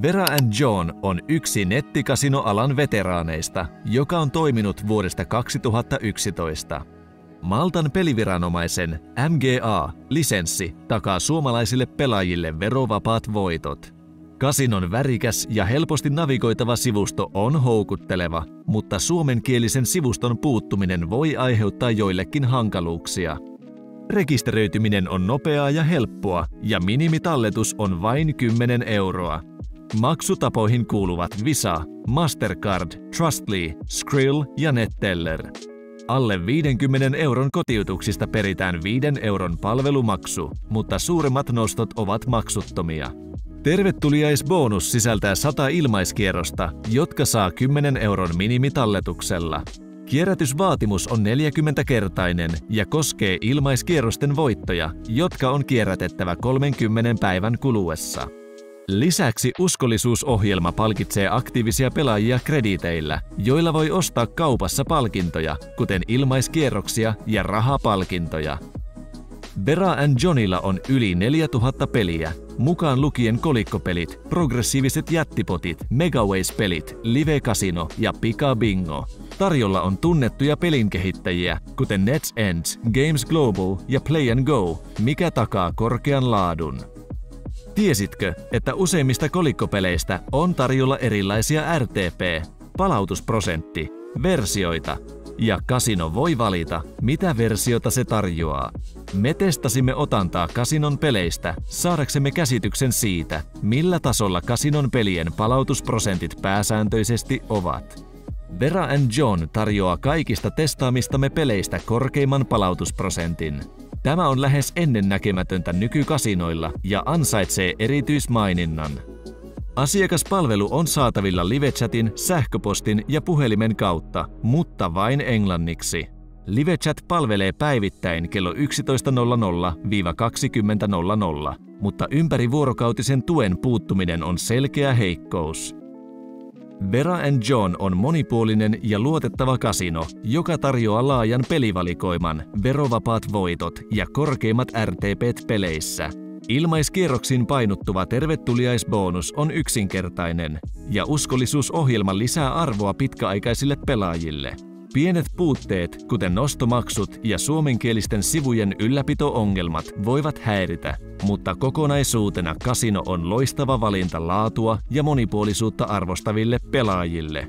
Vera & John on yksi nettikasinoalan veteraaneista, joka on toiminut vuodesta 2011. Maltan peliviranomaisen MGA-lisenssi takaa suomalaisille pelaajille verovapaat voitot. Kasinon värikäs ja helposti navigoitava sivusto on houkutteleva, mutta suomenkielisen sivuston puuttuminen voi aiheuttaa joillekin hankaluuksia. Rekisteröityminen on nopeaa ja helppoa ja minimitalletus on vain 10 €. Maksutapoihin kuuluvat Visa, Mastercard, Trustly, Skrill ja Netteller. Alle 50 € kotiutuksista peritään 5 € palvelumaksu, mutta suuremmat nostot ovat maksuttomia. Tervetuliaisbonus sisältää 100 ilmaiskierrosta, jotka saa 10 € minimitalletuksella. Kierrätysvaatimus on 40-kertainen ja koskee ilmaiskierrosten voittoja, jotka on kierrätettävä 30 päivän kuluessa. Lisäksi uskollisuusohjelma palkitsee aktiivisia pelaajia krediiteillä, joilla voi ostaa kaupassa palkintoja, kuten ilmaiskierroksia ja rahapalkintoja. Vera & Johnilla on yli 4000 peliä, mukaan lukien kolikkopelit, progressiiviset jättipotit, Megaways-pelit, live-kasino ja pika-bingo. Tarjolla on tunnettuja pelinkehittäjiä, kuten NetEnt, Games Global ja Play & Go, mikä takaa korkean laadun. Tiesitkö, että useimmista kolikkopeleistä on tarjolla erilaisia RTP, palautusprosentti, versioita, ja kasino voi valita, mitä versiota se tarjoaa. Me testasimme otantaa kasinon peleistä saadaksemme käsityksen siitä, millä tasolla kasinon pelien palautusprosentit pääsääntöisesti ovat. Vera & John tarjoaa kaikista testaamistamme peleistä korkeimman palautusprosentin. Tämä on lähes ennennäkemätöntä nykykasinoilla ja ansaitsee erityismaininnan. Asiakaspalvelu on saatavilla livechatin, sähköpostin ja puhelimen kautta, mutta vain englanniksi. Livechat palvelee päivittäin kello 11.00–20.00, mutta ympärivuorokautisen tuen puuttuminen on selkeä heikkous. Vera & John on monipuolinen ja luotettava kasino, joka tarjoaa laajan pelivalikoiman, verovapaat voitot ja korkeimmat RTP:t peleissä. Ilmaiskierroksiin painottuva tervetuliaisbonus on yksinkertainen ja uskollisuusohjelma lisää arvoa pitkäaikaisille pelaajille. Pienet puutteet, kuten nostomaksut ja suomenkielisten sivujen ylläpito-ongelmat, voivat häiritä, mutta kokonaisuutena kasino on loistava valinta laatua ja monipuolisuutta arvostaville pelaajille.